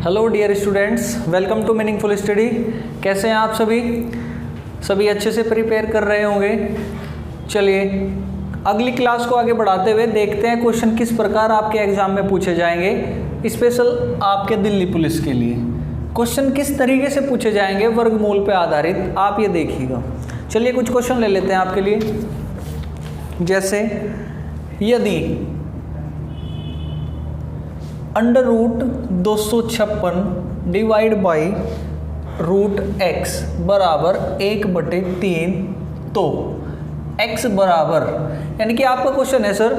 Hello dear students, welcome to meaningful study. कैसे हैं आप सभी अच्छे से प्रिपेयर कर रहे होंगे। चलिए अगली क्लास को आगे बढ़ाते हुए देखते हैं क्वेश्चन किस प्रकार आपके एग्जाम में पूछे जाएंगे। स्पेशल आपके दिल्ली पुलिस के लिए क्वेश्चन किस तरीके से पूछे जाएंगे वर्गमूल पे आधारित, आप ये देखिएगा। चलिए कुछ क्वेश्चन ले लेते हैं आपके लिए। जैसे यदि under root 256 divide by root x बराबर 1/3 तो x बराबर, यानी कि आपका क्वेश्चन है सर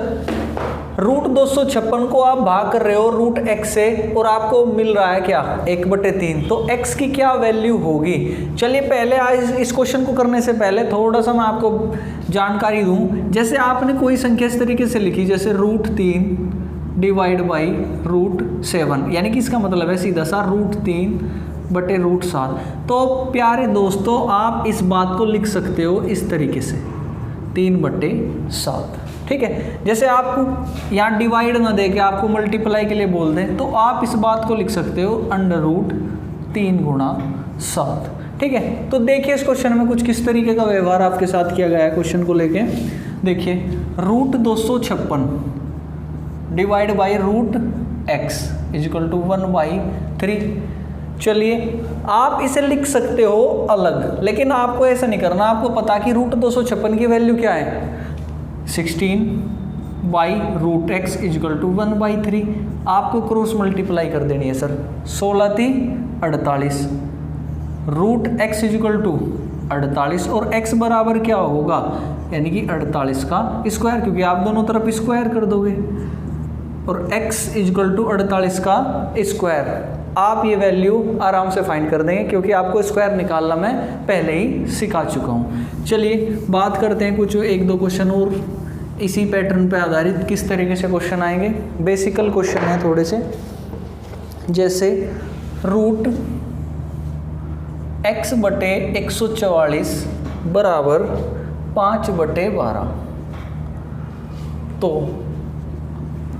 रूट 256 को आप भाग कर रहे हो रूट x से और आपको मिल रहा है क्या 1/3, तो x की क्या वैल्यू होगी। चलिए पहले आज इस क्वेश्चन को करने से पहले थोड़ा सा मैं आपको जानकारी दूं। जैसे आपने कोई संख्या इस तरीके से लिखी, जैसे रूट 3 डिवाइड बाई रूट 7, यानी कि इसका मतलब है सीधा सा रूट 3/√7। तो प्यारे दोस्तों आप इस बात को लिख सकते हो इस तरीके से 3/7, ठीक है। जैसे आपको यहाँ डिवाइड ना दे के आपको मल्टीप्लाई के लिए बोल दें तो आप इस बात को लिख सकते हो अंडर रूट 3 × 7, ठीक है। तो देखिए इस क्वेश्चन में कुछ किस तरीके का व्यवहार आपके साथ किया गया है क्वेश्चन को लेके। देखिए root 256 divide by root x equal to 1/3। चलिए आप इसे लिख सकते हो अलग, लेकिन आपको ऐसा नहीं करना। आपको पता कि रूट 256 की वैल्यू क्या है 16/√x इजिकल टू 1/3। आपको क्रॉस मल्टीप्लाई कर देनी है sir. 16 × 48 root x equal to 48 और x बराबर क्या होगा, यानी कि 48 का स्क्वायर, क्योंकि आप दोनों तरफ स्क्वायर कर दोगे, और x इजिकल टू 48 का स्क्वायर। आप ये वैल्यू आराम से फाइंड कर देंगे क्योंकि आपको स्क्वायर निकालना मैं पहले ही सिखा चुका हूँ। चलिए बात करते हैं कुछ 1-2 क्वेश्चन और इसी पैटर्न पे आधारित किस तरीके से क्वेश्चन आएंगे। बेसिकल क्वेश्चन है थोड़े से। जैसे रूट x/144 बराबर 5/12, तो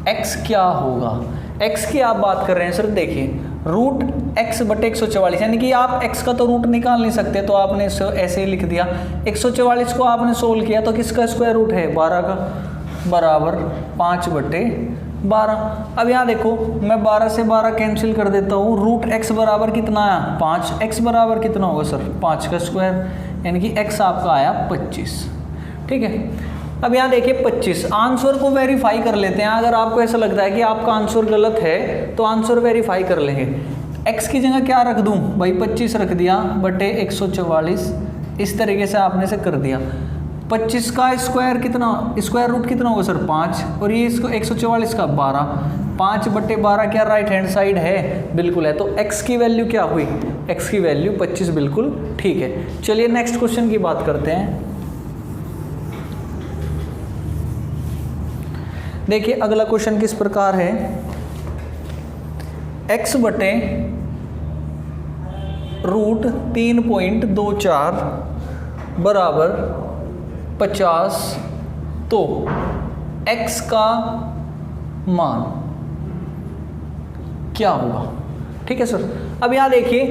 x क्या होगा। x की आप बात कर रहे हैं सर। देखिए रूट x/144, यानी कि आप x का तो रूट निकाल नहीं सकते, तो आपने ऐसे ही लिख दिया। 144 को आपने सोल्व किया तो किसका स्क्वायर रूट है 12 का, बराबर 5/12। अब यहाँ देखो मैं 12 से 12 कैंसिल कर देता हूँ। रूट x बराबर कितना आया 5, x बराबर कितना होगा सर 5 का स्क्वायर, यानी कि x आपका आया 25, ठीक है। अब यहाँ देखिए 25, आंसर को वेरीफाई कर लेते हैं। अगर आपको ऐसा लगता है कि आपका आंसर गलत है तो आंसर वेरीफाई कर लेंगे। x की जगह क्या रख दूँ भाई 25 रख दिया बटे 144, इस तरीके से आपने से कर दिया। 25 का स्क्वायर कितना, स्क्वायर रूट कितना होगा सर 5, और ये इसको 144 का 12, 5/12 क्या राइट हैंड साइड है, बिल्कुल है। तो x की वैल्यू क्या हुई, x की वैल्यू 25, बिल्कुल ठीक है। चलिए नेक्स्ट क्वेश्चन की बात करते हैं। देखिए अगला क्वेश्चन किस प्रकार है, x/√3.24 बराबर 50, तो x का मान क्या होगा, ठीक है सर। अब यहाँ देखिए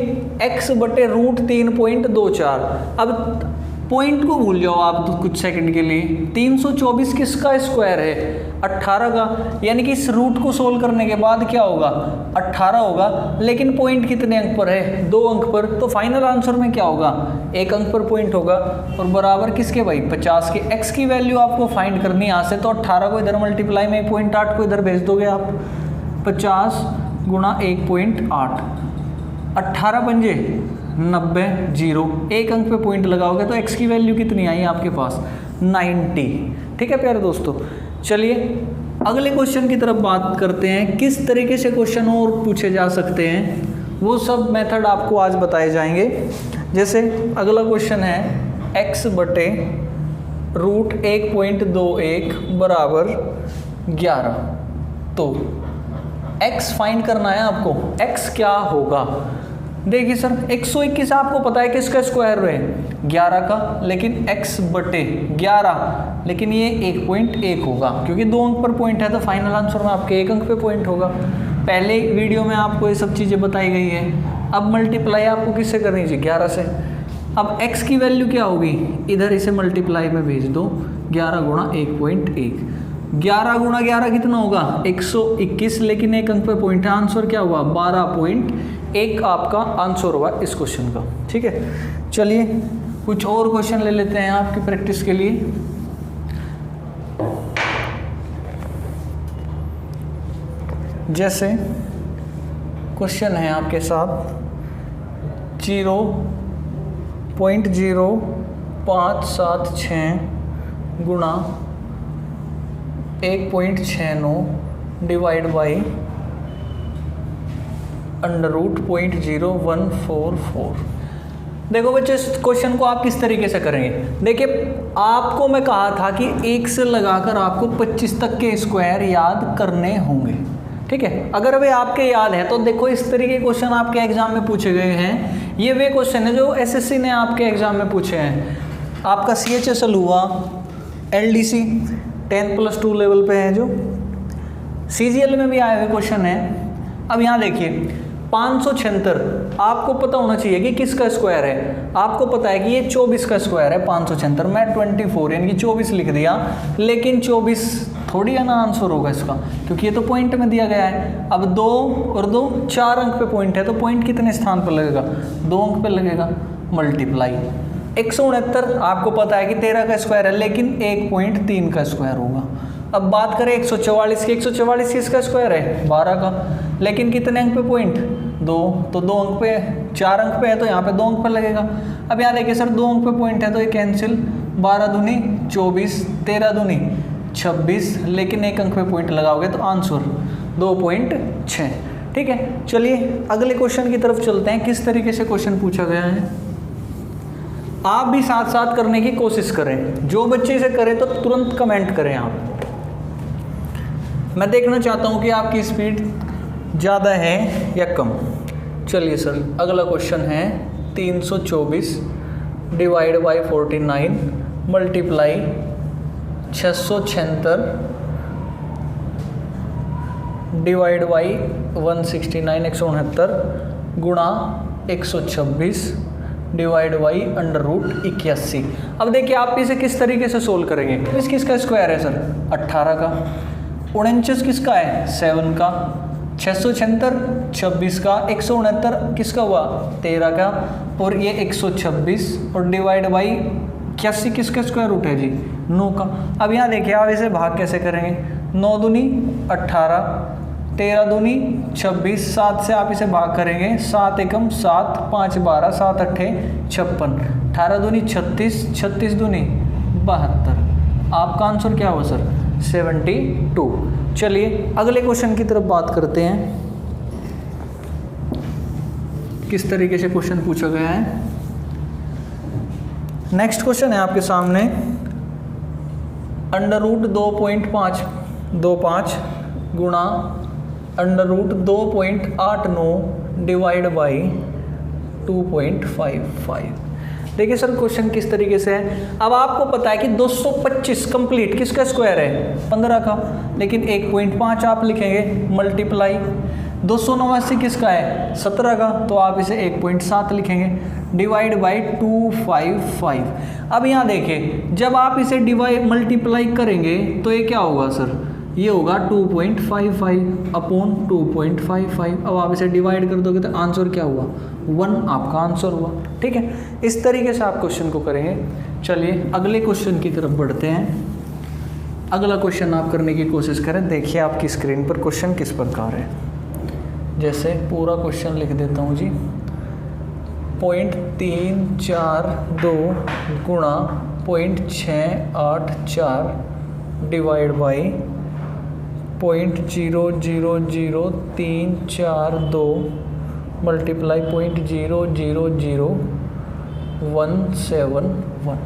x/√3.24, अब पॉइंट को भूल जाओ आप तो कुछ सेकंड के लिए। 324 किसका स्क्वायर है 18 का, यानी कि इस रूट को सोल्व करने के बाद क्या होगा 18 होगा, लेकिन पॉइंट कितने अंक पर है 2 अंक पर, तो फाइनल आंसर में क्या होगा 1 अंक पर पॉइंट होगा, और बराबर किसके भाई 50 के। x की वैल्यू आपको फाइंड करनी है यहाँ से, तो 18 को इधर मल्टीप्लाई में 1.8 को इधर भेज दोगे आप, 50 × 1.8, 18 पंजे 90, 0, 1 अंक पे पॉइंट लगाओगे तो x की वैल्यू कितनी आई आपके पास 90, ठीक है प्यारे दोस्तों। चलिए अगले क्वेश्चन की तरफ बात करते हैं। किस तरीके से क्वेश्चन और पूछे जा सकते हैं वो सब मेथड आपको आज बताए जाएंगे। जैसे अगला क्वेश्चन है x/√1.21 बराबर 11, तो x फाइंड करना है आपको। x क्या होगा, देखिए सर 121 आपको पता है किसका स्क्वायर है 11 का, लेकिन x/11, लेकिन ये 1.1 होगा क्योंकि 2 अंक पर पॉइंट है, तो फाइनल आंसर में आपके 1 अंक पे पॉइंट होगा। पहले वीडियो में आपको ये सब चीज़ें बताई गई है। अब मल्टीप्लाई आपको किससे करनी चाहिए? 11 से। अब x की वैल्यू क्या होगी? इधर इसे मल्टीप्लाई में भेज दो, 11 गुणा 1.1, 11 गुणा 11 कितना होगा? 121, लेकिन एक अंक पे पॉइंट है, आंसर क्या हुआ? 12.1 आपका आंसर हुआ इस क्वेश्चन का। ठीक है, चलिए कुछ और क्वेश्चन ले लेते हैं आपकी प्रैक्टिस के लिए। जैसे क्वेश्चन है आपके साथ 0.0576 गुणा 1.69 डिवाइड बाई √0.0144। देखो बच्चे, इस क्वेश्चन को आप किस तरीके से करेंगे? देखिए, आपको मैं कहा था कि 1 से लगाकर आपको 25 तक के स्क्वायर याद करने होंगे। ठीक है, अगर वे आपके याद है तो देखो इस तरीके के क्वेश्चन आपके एग्जाम में पूछे गए हैं। ये वे क्वेश्चन है जो एसएससी ने आपके एग्जाम में पूछे हैं। आपका CHSL हुआ, LDC 10+2 लेवल पे है, जो CGL में भी आए हुए क्वेश्चन है। अब यहाँ देखिए 576 आपको पता होना चाहिए कि किसका स्क्वायर है। आपको पता है कि ये 24 का स्क्वायर है 576। मैं 24 यानी कि 24 लिख दिया, लेकिन 24 थोड़ी है ना आंसर होगा इसका, क्योंकि ये तो पॉइंट में दिया गया है। अब 2 और 2 4 अंक पे पॉइंट है, तो पॉइंट कितने स्थान पर लगेगा? 2 अंक पे लगेगा। मल्टीप्लाई 169 आपको पता है कि 13 का स्क्वायर है, लेकिन 1.3 का स्क्वायर होगा। अब बात करें 144 की, 144 किसका स्क्वायर है? 12 का, लेकिन कितने अंक पे पॉइंट? 2, तो 2 अंक पे, 4 अंक पे है तो यहाँ पे 2 अंक पे लगेगा। अब यहाँ देखिए सर 2 अंक पे पॉइंट है तो ये कैंसिल, 12 दूनी 24, 13 दूनी 26, लेकिन 1 अंक पे पॉइंट लगाओगे तो आंसर 2.6। ठीक है, चलिए अगले क्वेश्चन की तरफ चलते हैं। किस तरीके से क्वेश्चन पूछा गया है, आप भी साथ साथ करने की कोशिश करें। जो बच्चे इसे करें तो तुरंत कमेंट करें आप। मैं देखना चाहता हूं कि आपकी स्पीड ज़्यादा है या कम। चलिए सर, अगला क्वेश्चन है 324 divide by 49 multiply 676 divide by 169 169 गुणा 126 डिवाइड बाई √81। अब देखिए आप इसे किस तरीके से सोल्व करेंगे। इस किसका स्क्वायर है सर? 18 का। 49 किसका है? 7 का। 676 26 का। 169 किसका हुआ? 13 का। और ये 126 और डिवाइड बाई 81 किसका स्क्वायर रूट है जी? 9 का। अब यहाँ देखिए आप इसे भाग कैसे करेंगे? 9 दूनी 18, 13 दूनी 26, 7 से आप इसे भाग करेंगे, 7 एकम 7, 5 12, 7 अट्ठे 56, 18 दूनी 36, 36 दूनी 72। आपका आंसर क्या हुआ सर? 72। चलिए अगले क्वेश्चन की तरफ बात करते हैं। किस तरीके से क्वेश्चन पूछा गया है। नेक्स्ट क्वेश्चन है आपके सामने √2.525 गुणा √2.89 डिवाइड बाई 2.55। देखिए सर क्वेश्चन किस तरीके से है। अब आपको पता है कि 225 कंप्लीट किसका स्क्वायर है? 15 का, लेकिन 1.5 आप लिखेंगे मल्टीप्लाई 289 किसका है? 17 का, तो आप इसे 1.7 लिखेंगे डिवाइड बाई 255। अब यहाँ देखिए जब आप इसे डिवाइड मल्टीप्लाई करेंगे तो ये क्या होगा सर? ये होगा 2.55 अपॉन 2.55। अब आप इसे डिवाइड कर दोगे तो आंसर क्या हुआ? 1 आपका आंसर हुआ। ठीक है, इस तरीके से आप क्वेश्चन को करेंगे। चलिए अगले क्वेश्चन की तरफ बढ़ते हैं। अगला क्वेश्चन आप करने की कोशिश करें। देखिए आपकी स्क्रीन पर क्वेश्चन किस प्रकार है। जैसे पूरा क्वेश्चन लिख देता हूँ जी। 0.342 गुणा 0.684 डिवाइड बाई 0.000342 मल्टीप्लाई 0.000171।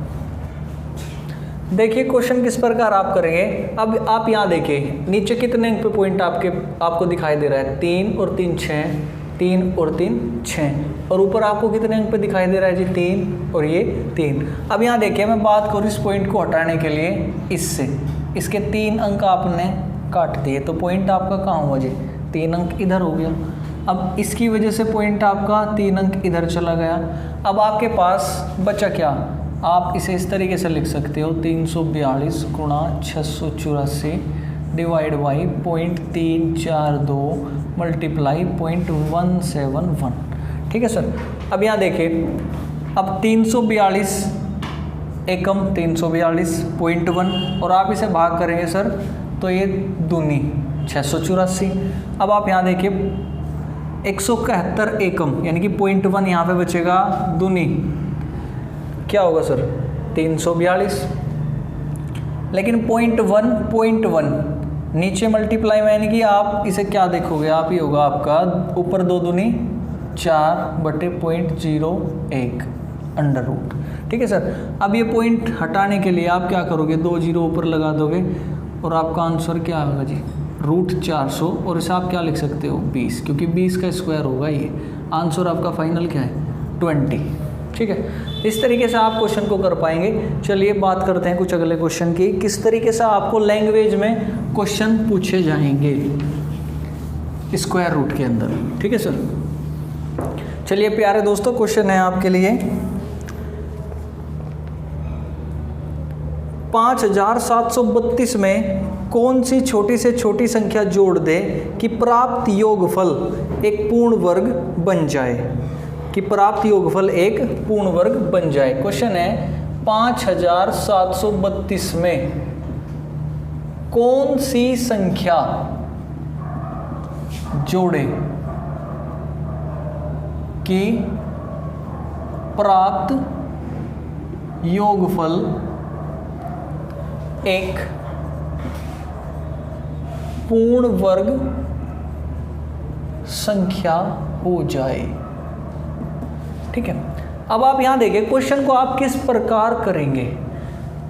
देखिए क्वेश्चन किस प्रकार आप करेंगे। अब आप यहाँ देखिए नीचे कितने अंक पे पॉइंट आपको दिखाई दे रहा है? 3 और 3 6, 3 और 3 6, और ऊपर आपको कितने अंक पे दिखाई दे रहा है जी? 3 और ये 3। अब यहाँ देखिए मैं बात करूँ इस पॉइंट को हटाने के लिए, इससे इसके 3 अंक आपने काट दिए तो पॉइंट आपका कहाँ हुआ जी? 3 अंक इधर हो गया। अब इसकी वजह से पॉइंट आपका 3 अंक इधर चला गया। अब आपके पास बचा क्या, आप इसे इस तरीके से लिख सकते हो 342 गुणा 684 डिवाइड बाई 0.342 मल्टीप्लाई 0.171। ठीक है सर। अब यहाँ देखिए, अब 342 एकम 342.1 और आप इसे भाग करेंगे सर तो ये दूनी 684। अब आप यहाँ देखिए 171 एकम यानी कि 0.1 यहाँ पे बचेगा, दूनी क्या होगा सर 342, लेकिन 0.1 नीचे मल्टीप्लाई में यानी कि आप इसे क्या देखोगे, आप ही होगा आपका ऊपर 2 दूनी 4/0.01 अंडर रूट। ठीक है सर। अब ये पॉइंट हटाने के लिए आप क्या करोगे, 2 जीरो ऊपर लगा दोगे और आपका आंसर क्या होगा जी √400, और इसे आप क्या लिख सकते हो 20, क्योंकि 20 का स्क्वायर होगा ये। आंसर आपका फाइनल क्या है 20। ठीक है, इस तरीके से आप क्वेश्चन को कर पाएंगे। चलिए बात करते हैं कुछ अगले क्वेश्चन की, किस तरीके से आपको लैंग्वेज में क्वेश्चन पूछे जाएंगे स्क्वायर रूट के अंदर। ठीक है सर। चलिए प्यारे दोस्तों, क्वेश्चन है आपके लिए 5732 में कौन सी छोटी से छोटी संख्या जोड़ दे कि प्राप्त योगफल एक पूर्ण वर्ग बन जाए, कि प्राप्त योगफल एक पूर्ण वर्ग बन जाए। क्वेश्चन है 5732 में कौन सी संख्या जोड़े कि प्राप्त योगफल एक पूर्ण वर्ग संख्या हो जाए। ठीक है। अब आप यहां देखिए क्वेश्चन को आप किस प्रकार करेंगे।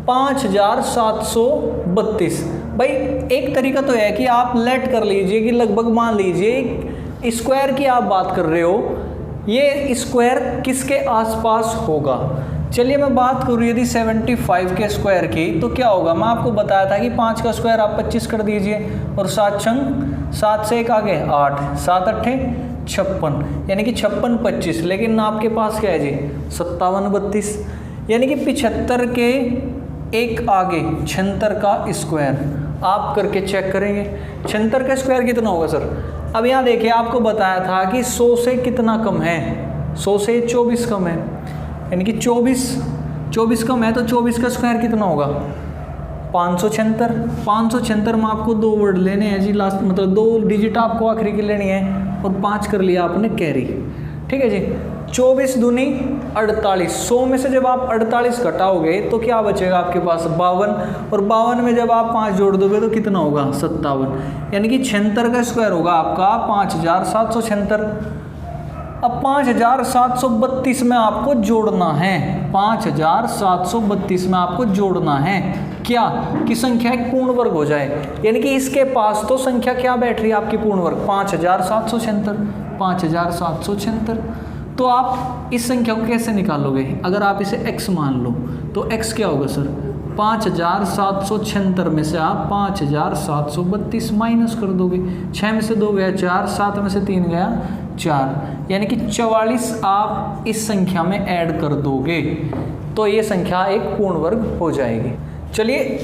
5732 भाई, एक तरीका तो है कि आप लेट कर लीजिए कि लगभग मान लीजिए स्क्वायर की आप बात कर रहे हो, ये स्क्वायर किसके आसपास होगा। चलिए मैं बात करूँ यदि 75 के स्क्वायर की तो क्या होगा, मैं आपको बताया था कि 5 का स्क्वायर आप 25 कर दीजिए और 7 छंग 7 से 1 आगे 8, 7 अट्ठे 56 यानी कि 56 25, लेकिन आपके पास क्या है जी 57 32 यानी कि 75 के एक आगे 76 का स्क्वायर आप करके चेक करेंगे। 76 का स्क्वायर कितना होगा सर। अब यहाँ देखिए आपको बताया था कि 100 से कितना कम है, 100 से 24 कम है, यानी कि 24 कम है तो 24 का स्क्वायर कितना होगा 576 में आपको 2 वर्ड लेने हैं जी, लास्ट मतलब 2 डिजिट आपको आखिरी की लेनी है और 5 कर लिया आपने कैरी। ठीक है जी। 24 दूनी 48, 100 में से जब आप 48 घटाओगे तो क्या बचेगा आपके पास 52, और 52 में जब आप 5 जोड़ दोगे तो कितना होगा 57, यानी कि 76 का स्क्वायर होगा आपका 5776। अब 5732 में आपको जोड़ना है, 5732 में आपको जोड़ना है क्या कि संख्या एक पूर्ण वर्ग हो जाए, यानी कि इसके पास तो संख्या क्या बैठ रही है आपकी पूर्ण वर्ग 5776। तो आप इस संख्या को कैसे निकालोगे, अगर आप इसे x मान लो तो x क्या होगा सर 5776 में से आप 5732 माइनस कर दोगे, 6 में से 2 गया 4, 7 में से 3 गया 4, यानी कि 44 आप इस संख्या में ऐड कर दोगे तो ये संख्या एक पूर्ण वर्ग हो जाएगी। चलिए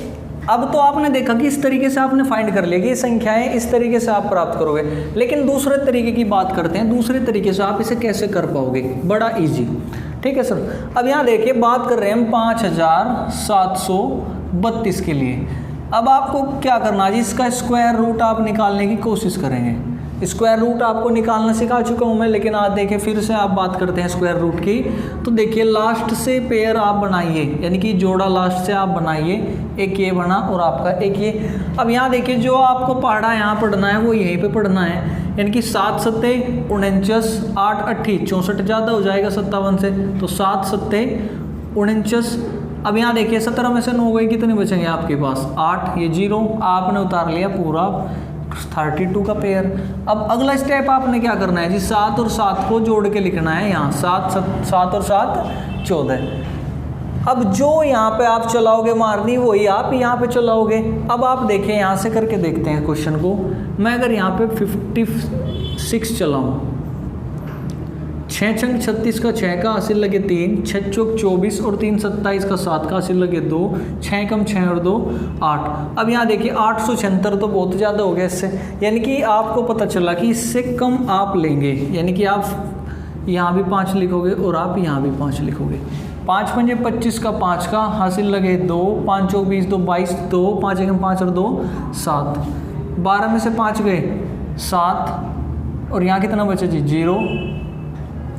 अब तो आपने देखा कि इस तरीके से आपने फाइंड कर लिया कि ये संख्याएं इस तरीके से आप प्राप्त करोगे, लेकिन दूसरे तरीके की बात करते हैं। दूसरे तरीके से आप इसे कैसे कर पाओगे, बड़ा इजी। ठीक है सर। अब यहाँ देखिए बात कर रहे हैं हम 5732 के लिए। अब आपको क्या करना है जी, इसका स्क्वायर रूट आप निकालने की कोशिश करेंगे। स्क्वायर रूट आपको निकालना सिखा चुका हूँ मैं, लेकिन आज देखिए फिर से आप बात करते हैं स्क्वायर रूट की। तो देखिए लास्ट से पेयर आप बनाइए, यानी कि जोड़ा लास्ट से आप बनाइए, एक ये बना और आपका एक ये। अब यहाँ देखिए जो आपको पढ़ा यहाँ पढ़ना है वो यहीं पे पढ़ना है, यानी कि 7 सत्ते 49, 8 अट्ठी 64 ज़्यादा हो जाएगा 57 से, तो 7 सत्ते 49। अब यहाँ देखिए 17 में से 9 गए, कितने बचेंगे आपके पास 8, ये 0 आपने उतार लिया पूरा 32 का पेयर। अब अगला स्टेप आपने क्या करना है जी, 7 और 7 को जोड़ के लिखना है यहाँ, 7 और 7 14। अब जो यहाँ पे आप चलाओगे मारनी वही आप यहाँ पे चलाओगे। अब आप देखें, यहाँ से करके देखते हैं क्वेश्चन को। मैं अगर यहाँ पे 56 चलाऊँ, 6 छंग 36 का 6 का हासिल लगे 3, 6 चौक 24 और 3 27 का 7 का हासिल लगे 2, 6 कम 6 और 2 8। अब यहाँ देखिए 876 तो बहुत ज़्यादा हो गया इससे, यानी कि आपको पता चला कि इससे कम आप लेंगे, यानी कि आप यहाँ भी 5 लिखोगे और आप यहाँ भी 5 लिखोगे। 5 पंजे 25 का 5 का हासिल लगे 2, 5 चौक 20 2 22 2, 5 एकम 5 और 2 7, 12 में से 5 गए 7 और यहाँ कितना बचा जी 0,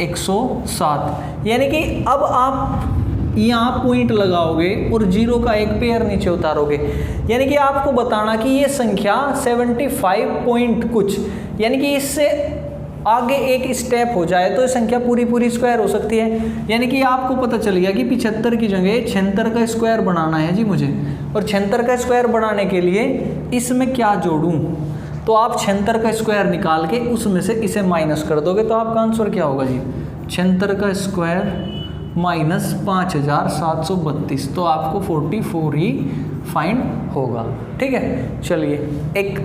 107। यानी कि अब आप यहाँ पॉइंट लगाओगे और 0 का एक पेयर नीचे उतारोगे, यानी कि आपको बताना कि ये संख्या 75 पॉइंट कुछ, यानी कि इससे आगे एक स्टेप हो जाए तो ये संख्या पूरी स्क्वायर हो सकती है। यानी कि आपको पता चल गया कि 75 की जगह 76 का स्क्वायर बनाना है जी मुझे, और 76 का स्क्वायर बनाने के लिए इसमें क्या जोड़ूं, तो आप 76 का स्क्वायर निकाल के उसमें से इसे माइनस कर दोगे तो आपका आंसर क्या होगा जी 76 का स्क्वायर माइनस 5732, तो आपको 44 ही फाइंड होगा। ठीक है, चलिए एक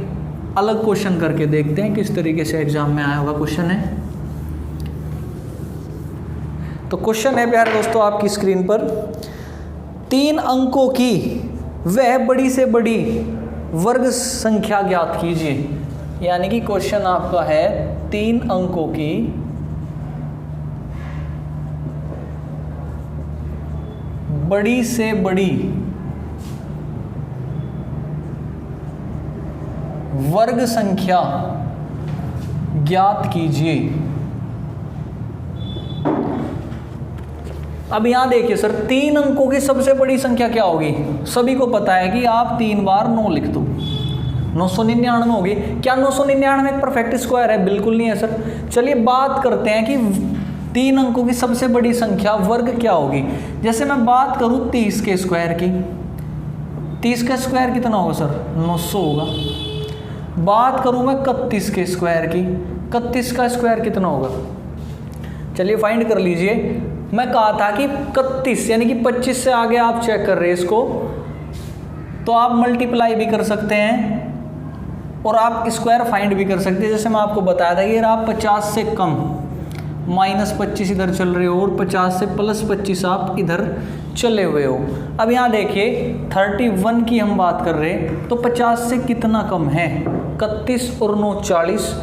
अलग क्वेश्चन करके देखते हैं किस तरीके से एग्जाम में आया हुआ क्वेश्चन है। तो क्वेश्चन है प्यारे दोस्तों आपकी स्क्रीन पर, 3 अंकों की वह बड़ी से बड़ी वर्ग संख्या ज्ञात कीजिए। यानी कि क्वेश्चन आपका है 3 अंकों की बड़ी से बड़ी वर्ग संख्या ज्ञात कीजिए। अब यहां देखिए सर, 3 अंकों की सबसे बड़ी संख्या क्या होगी, सभी को पता है कि आप 3 बार 9 लिख दो, 999 होगी। क्या 999 एक परफेक्ट स्क्वायर है? बिल्कुल नहीं है सर। चलिए बात करते हैं कि 3 अंकों की सबसे बड़ी संख्या वर्ग क्या होगी। जैसे मैं बात करूं 30 के स्क्वायर की, 30 का स्क्वायर कितना होगा सर 900 होगा। बात करूं मैं 31 के स्क्वायर की, 31 का स्क्वायर कितना होगा, चलिए फाइंड कर लीजिए। मैं कहा था कि 31 यानी कि 25 से आगे आप चेक कर रहे हैं इसको, तो आप मल्टीप्लाई भी कर सकते हैं और आप स्क्वायर फाइंड भी कर सकते हैं। जैसे मैं आपको बताया था कि अगर आप 50 से कम -25 इधर चल रहे हो और 50 से +25 आप इधर चले हुए हो। अब यहाँ देखिए 31 की हम बात कर रहे हैं, तो 50 से कितना कम है, 31 और 9 40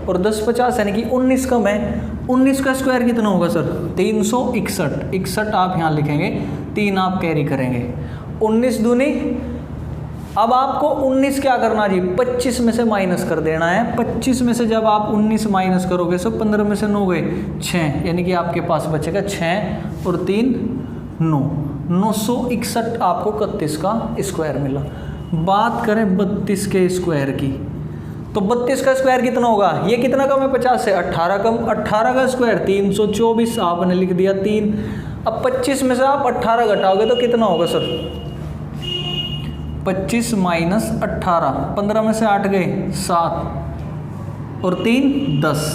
और 10 50 यानी कि 19 कम है। 19 का स्क्वायर कितना होगा सर 361, 61 आप यहाँ लिखेंगे, 3 आप कैरी करेंगे, 19 दूनी। अब आपको 19 क्या करना जी 25 में से माइनस कर देना है। 25 में से जब आप 19 माइनस करोगे तो 15 में से 9 गए 6, यानी कि आपके पास बचेगा 6 और 3 9, 961 आपको 31 का स्क्वायर मिला। बात करें 32 के स्क्वायर की, तो 32 का स्क्वायर कितना होगा, ये कितना कम है 50 से 18 कम, 18 का स्क्वायर 324 आपने लिख दिया 3। अब 25 में से आप 18 घटाओगे तो कितना होगा सर 25 माइनस 18, 15 में से 8 गए 7 और 3 10,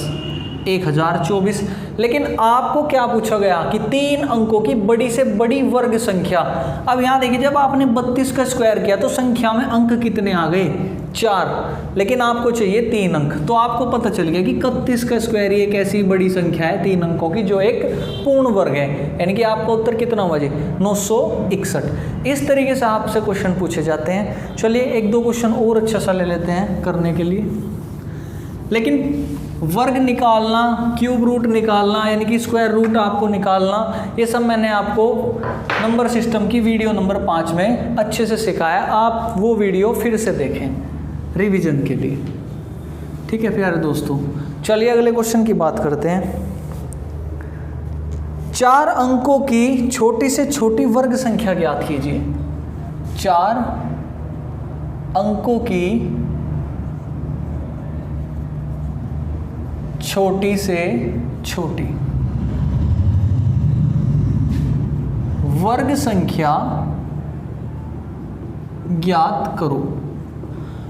1024। लेकिन आपको क्या पूछा गया कि 3 अंकों की बड़ी से बड़ी वर्ग संख्या। अब यहाँ देखिए जब आपने 32 का स्क्वायर किया तो संख्या में अंक कितने आ गए 4, लेकिन आपको चाहिए 3 अंक। तो आपको पता चल गया कि 31 का स्क्वायर एक ऐसी बड़ी संख्या है 3 अंकों की जो एक पूर्ण वर्ग है, यानी कि आपका उत्तर कितना हुआ जी 961। इस तरीके से आपसे क्वेश्चन पूछे जाते हैं। चलिए 1-2 क्वेश्चन और अच्छा सा ले लेते हैं करने के लिए। लेकिन वर्ग निकालना, क्यूब रूट निकालना, यानी कि स्क्वायर रूट आपको निकालना, ये सब मैंने आपको नंबर सिस्टम की वीडियो नंबर 5 में अच्छे से सिखाया। आप वो वीडियो फिर से देखें रिवीजन के लिए। ठीक है प्यारे दोस्तों, चलिए अगले क्वेश्चन की बात करते हैं। 4 अंकों की छोटी से छोटी वर्ग संख्या ज्ञात कीजिए। 4 अंकों की छोटी से छोटी वर्ग संख्या ज्ञात करो।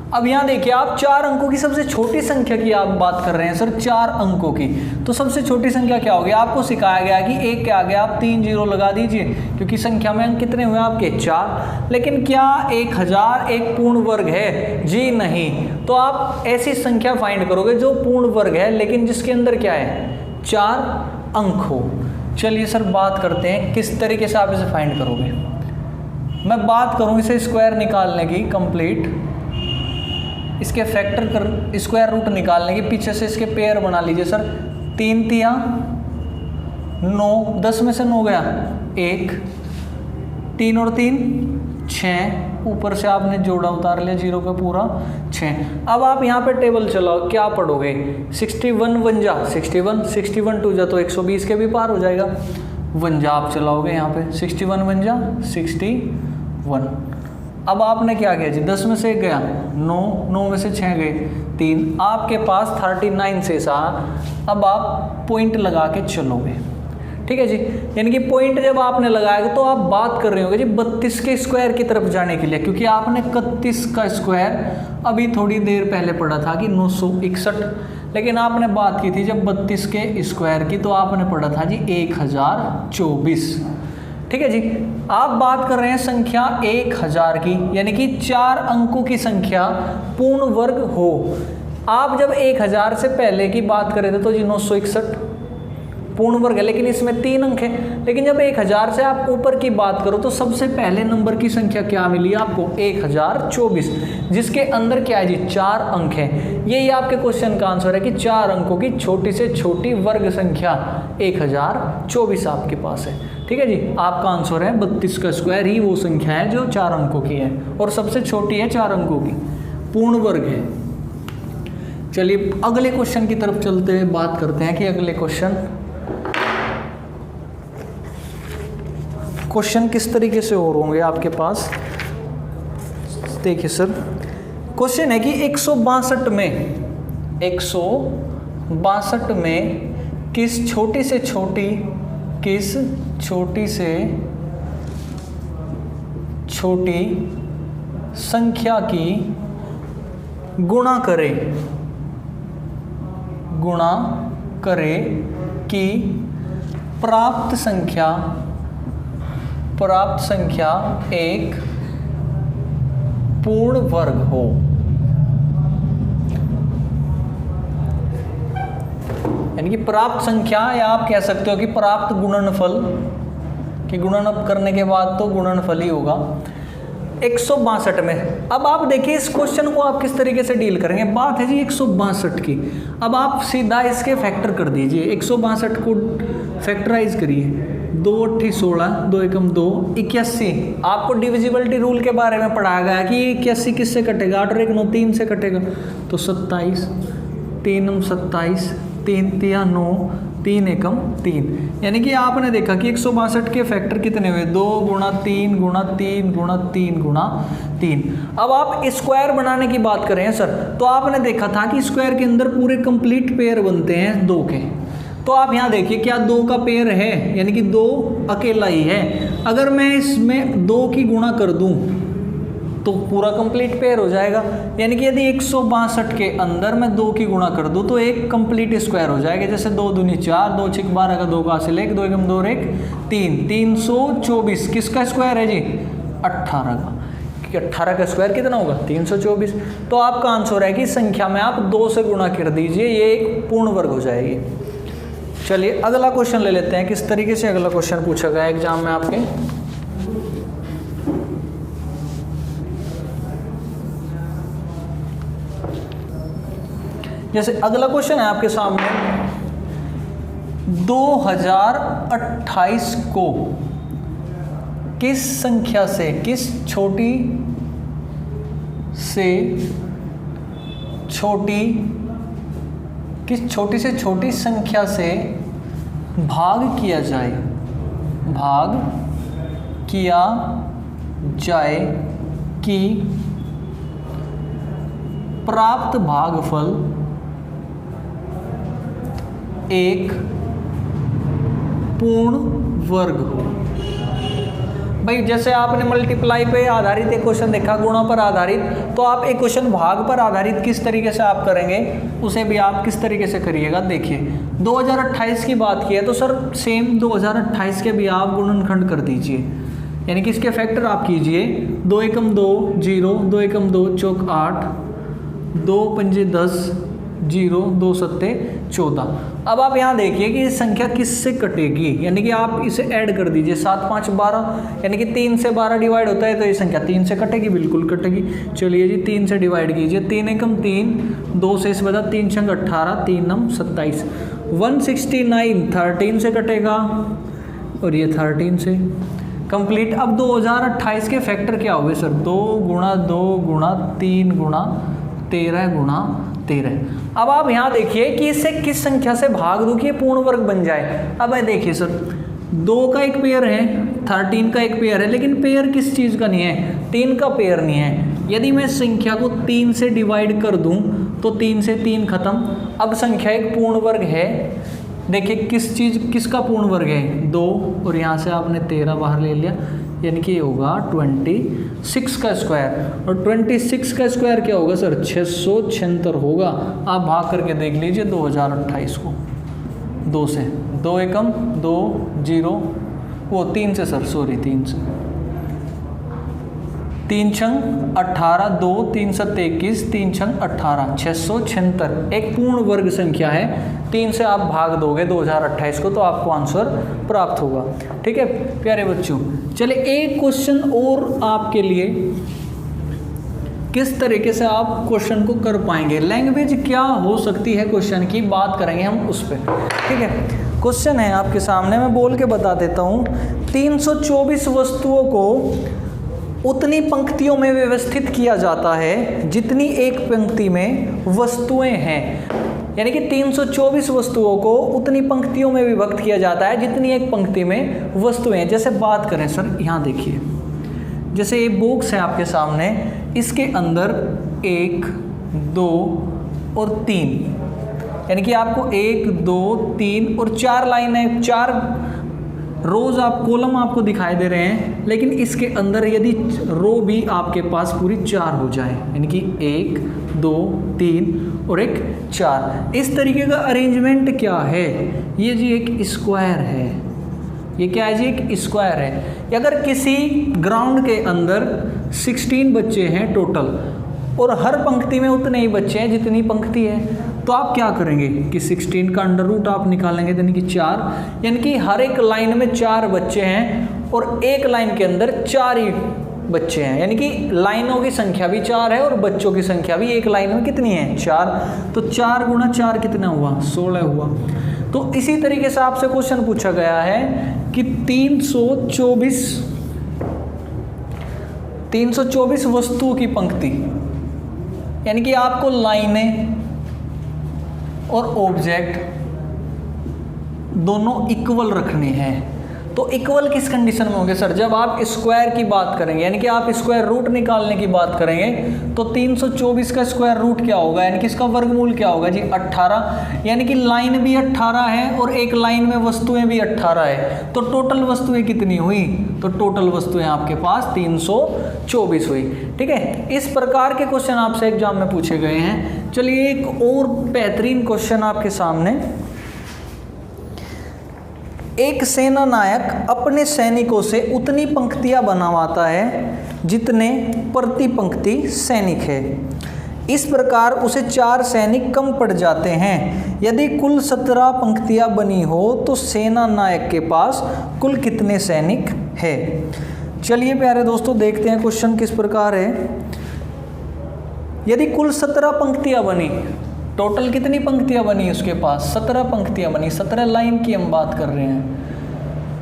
अब यहाँ देखिए आप 4 अंकों की सबसे छोटी संख्या की आप बात कर रहे हैं सर, 4 अंकों की, तो सबसे छोटी संख्या क्या होगी? आपको सिखाया गया कि एक के आगे आप 3 जीरो लगा दीजिए, क्योंकि संख्या में अंक कितने हुए आपके? 4। लेकिन क्या 1000 एक पूर्ण वर्ग है? जी नहीं। तो आप ऐसी संख्या फाइंड करोगे जो पूर्ण वर्ग है लेकिन जिसके अंदर क्या है? 4 अंक हो। चलिए सर बात करते हैं किस तरीके से आप इसे फाइंड करोगे। मैं बात करूँ इसे स्क्वायर निकालने की कंप्लीट, इसके फैक्टर कर स्क्वायर रूट निकालने की, पीछे से इसके पेयर बना लीजिए सर। 3 तिया 9, 10 में से 9 गया 1, 3 और 3 6, ऊपर से आपने जोड़ा उतार लिया 0 का पूरा 6। अब आप यहाँ पे टेबल चलाओ, क्या पढ़ोगे? 61 वन जा 61, 61 टू जा तो 120 के भी पार हो जाएगा। वन जा आप चलाओगे यहाँ पे, 61 वन जा 61। अब आपने क्या किया जी? 10 में से 1 गया 9, 9 में से 6 गए 3, आपके पास 39 शेष आ। अब आप पॉइंट लगा के चलोगे, ठीक है जी। यानी कि पॉइंट जब आपने लगाया तो आप बात कर रहे होंगे जी 32 के स्क्वायर की तरफ जाने के लिए, क्योंकि आपने 31 का स्क्वायर अभी थोड़ी देर पहले पढ़ा था कि 961, लेकिन आपने बात की थी जब 32 के स्क्वायर की तो आपने पढ़ा था जी 1024, ठीक है जी। आप बात कर रहे हैं संख्या 1000 की, यानी कि 4 अंकों की संख्या पूर्ण वर्ग हो। आप जब 1000 से पहले की बात कर रहे थे तो जी 961 पूर्ण वर्ग है, लेकिन इसमें 3 अंक है। लेकिन जब 1000 से आप ऊपर की बात करो तो सबसे पहले नंबर की संख्या क्या मिली आपको? 1024, जिसके अंदर क्या है जी? 4 अंक है। यही आपके क्वेश्चन का आंसर है कि 4 अंकों की छोटी से छोटी वर्ग संख्या 1024 आपके पास है, ठीक है जी। आपका आंसर है 32 का स्क्वायर ही वो संख्या है जो 4 अंकों की है और सबसे छोटी है 4 अंकों की, पूर्ण वर्ग है। चलिए अगले क्वेश्चन की तरफ चलते हुए बात करते हैं कि अगले क्वेश्चन किस तरीके से और होंगे आपके पास। देखिए सर क्वेश्चन है कि 162 में किस छोटी से छोटी संख्या की गुणा करे कि प्राप्त संख्या एक पूर्ण वर्ग हो। यानी कि प्राप्त संख्या, या आप कह सकते हो कि प्राप्त गुणनफल, कि गुणन करने के बाद तो गुणनफल ही होगा 162 में। अब आप देखिए इस क्वेश्चन को आप किस तरीके से डील करेंगे। बात है जी 162 की। अब आप सीधा इसके फैक्टर कर दीजिए, 162 को फैक्टराइज करिए। 2 8 16, 2 एकम 2, 81। आपको डिविजिबिलिटी रूल के बारे में पढ़ाया गया कि 81 किससे कटेगा? 8 और 1 9, 3 से कटेगा तो 27, 3 27, 3 तिया 9, 3 एकम 3। यानी कि आपने देखा कि 162 के फैक्टर कितने हुए? 2 गुणा 3 गुणा 3 गुणा 3 गुणा 3। अब आप स्क्वायर बनाने की बात करें सर, तो आपने देखा था कि स्क्वायर के अंदर पूरे कंप्लीट पेयर बनते हैं 2 के। तो आप यहाँ देखिए क्या 2 का पेयर है, यानी कि 2 अकेला ही है। अगर मैं इसमें 2 की गुणा कर दूं तो पूरा कंप्लीट पेयर हो जाएगा। यानी कि यदि 162 के अंदर मैं 2 की गुणा कर दूं तो एक कंप्लीट स्क्वायर हो जाएगा। जैसे 2 दूनी 4, 2 6 12 का 2 का हासिल 1, 2 एकम 2 और 1 3, 324 किसका स्क्वायर है जी? 18 का। कि 18 का स्क्वायर कितना होगा? 324। तो आपका आंसर है कि संख्या में आप 2 से गुणा कर दीजिए, ये एक पूर्ण वर्ग हो जाएगी। चलिए अगला क्वेश्चन ले लेते हैं किस तरीके से अगला क्वेश्चन पूछा गया एग्जाम में आपके। जैसे अगला क्वेश्चन है आपके सामने, 2028 को किस संख्या से, किस छोटी से छोटी संख्या से भाग किया जाए कि प्राप्त भागफल एक पूर्ण वर्ग हो। भाई जैसे आपने मल्टीप्लाई पे आधारित एक क्वेश्चन देखा, गुणा पर आधारित, तो आप एक क्वेश्चन भाग पर आधारित किस तरीके से आप करेंगे उसे भी आप किस तरीके से करिएगा। देखिए 2028 की बात की है तो सर सेम 2028 के भी आप गुणनखंड कर दीजिए, यानी कि इसके फैक्टर आप कीजिए। 2 एकम 2 0, 2 एकम 2 चौक 8, 2 पंजे 10, 0, 2 सत्ते 14। अब आप यहाँ देखिए कि ये संख्या किससे कटेगी, यानी कि आप इसे ऐड कर दीजिए। 7 5 12, यानी कि 3 से 12 डिवाइड होता है तो ये संख्या 3 से कटेगी, बिल्कुल कटेगी। चलिए जी 3 से डिवाइड कीजिए। 3 एकम 3, 2 से इस बता 3 छंग 18, 3 नम 27। 169 13 से कटेगा और ये 13 से कंप्लीट। अब 2028 के फैक्टर क्या हुए सर? 2 गुणा 2 गुणा 3 गुणा 13 गुणा 13। अब आप यहाँ देखिए कि इसे किस संख्या से भाग दूँ कि ये पूर्ण वर्ग बन जाए। अब मैं देखिए सर 2 का एक पेयर है, 13 का एक पेयर है, लेकिन पेयर किस चीज़ का नहीं है? 3 का पेयर नहीं है। यदि मैं संख्या को 3 से डिवाइड कर दूँ तो 3 से 3 खत्म। अब संख्या एक पूर्ण वर्ग है। देखिए किसका पूर्ण वर्ग है? 2, और यहाँ से आपने 13 बाहर ले लिया, यानी कि ये होगा 26 का स्क्वायर। और 26 का स्क्वायर क्या होगा सर? 676 होगा। आप भाग करके देख लीजिए 2028 को 2 से। 2 एकम 2 0, वो 3 से सर, सॉरी 3 से। 3 छंग 18, 2 3 7 21, 3 छंग 18, 676 एक पूर्ण वर्ग संख्या है। 3 से आप भाग दोगे 2028 को तो आपको आंसर प्राप्त होगा। ठीक है प्यारे बच्चों, चलिए एक क्वेश्चन और आपके लिए, किस तरीके से आप क्वेश्चन को कर पाएंगे, लैंग्वेज क्या हो सकती है क्वेश्चन की बात करेंगे हम उस पर। ठीक है, क्वेश्चन है आपके सामने, मैं बोल के बता देता हूँ। 324 वस्तुओं को उतनी पंक्तियों में व्यवस्थित किया जाता है जितनी एक पंक्ति में वस्तुएं हैं। यानी कि 324 वस्तुओं को उतनी पंक्तियों में विभक्त किया जाता है जितनी एक पंक्ति में वस्तुएं हैं। जैसे बात करें सर, यहाँ देखिए, जैसे ये बॉक्स है आपके सामने, इसके अंदर 1 2 और 3, यानी कि आपको 1 2 3 और 4 लाइनें, 4 रोज आप कॉलम आपको दिखाई दे रहे हैं, लेकिन इसके अंदर यदि रो भी आपके पास पूरी 4 हो जाए, यानी कि 1 2 3 और 1 4, इस तरीके का अरेंजमेंट क्या है? ये जी एक स्क्वायर है। ये क्या है जी? एक स्क्वायर है। अगर किसी ग्राउंड के अंदर 16 बच्चे हैं टोटल और हर पंक्ति में उतने ही बच्चे हैं जितनी पंक्ति है, तो आप क्या करेंगे कि 16 का अंडर रूट आप निकालेंगे, यानी कि 4, यानी कि हर एक लाइन में 4 बच्चे हैं और एक लाइन के अंदर 4 ही बच्चे हैं, यानी कि लाइनों की संख्या भी 4 है और बच्चों की संख्या भी एक लाइन में कितनी है? 4। तो 4 गुणा 4 कितना हुआ? 16 हुआ। तो इसी तरीके से आपसे क्वेश्चन पूछा गया है कि 324 वस्तुओं की पंक्ति, यानी कि आपको लाइनें और ऑब्जेक्ट दोनों इक्वल रखने हैं। तो इक्वल किस कंडीशन में होंगे सर? जब आप स्क्वायर की बात करेंगे, यानी कि आप स्क्वायर रूट निकालने की बात करेंगे, तो 324 का स्क्वायर रूट क्या होगा, यानी कि इसका वर्गमूल क्या होगा जी? 18। यानी कि लाइन भी 18 है और एक लाइन में वस्तुएं भी 18 है, तो टोटल वस्तुएं कितनी हुई? तो टोटल वस्तुएं आपके पास 324 हुई। ठीक है, इस प्रकार के क्वेश्चन आपसे एग्जाम में पूछे गए हैं। चलिए एक और बेहतरीन क्वेश्चन आपके सामने। एक सेना नायक अपने सैनिकों से उतनी पंक्तियां बनवाता है जितने प्रति पंक्ति सैनिक है। इस प्रकार उसे 4 सैनिक कम पड़ जाते हैं। यदि कुल 17 पंक्तियां बनी हो तो सेना नायक के पास कुल कितने सैनिक है? चलिए प्यारे दोस्तों देखते हैं क्वेश्चन किस प्रकार है। यदि कुल 17 पंक्तियां बनी, टोटल कितनी पंक्तियां बनी उसके पास? 17 पंक्तियां बनी, 17 लाइन की हम बात कर रहे हैं।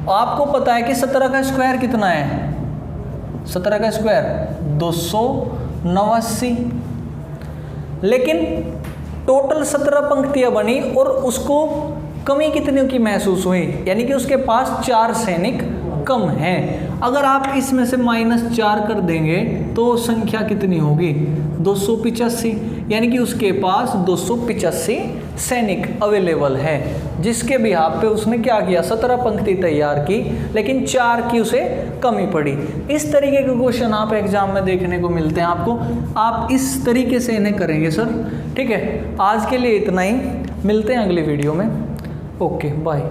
आपको पता है कि 17 का स्क्वायर कितना है? 17 का स्क्वायर 289। लेकिन टोटल 17 पंक्तियां बनी और उसको कमी कितने की महसूस हुई, यानी कि उसके पास 4 सैनिक कम हैं। अगर आप इसमें से -4 कर देंगे तो संख्या कितनी होगी? 285, यानी कि उसके पास 285 सैनिक अवेलेबल है, जिसके बिहाफ पे उसने क्या किया, 17 पंक्ति तैयार की, लेकिन 4 की उसे कमी पड़ी। इस तरीके के क्वेश्चन आप एग्जाम में देखने को मिलते हैं आपको, आप इस तरीके से इन्हें करेंगे सर। ठीक है, आज के लिए इतना ही, मिलते हैं अगली वीडियो में। Okay bye.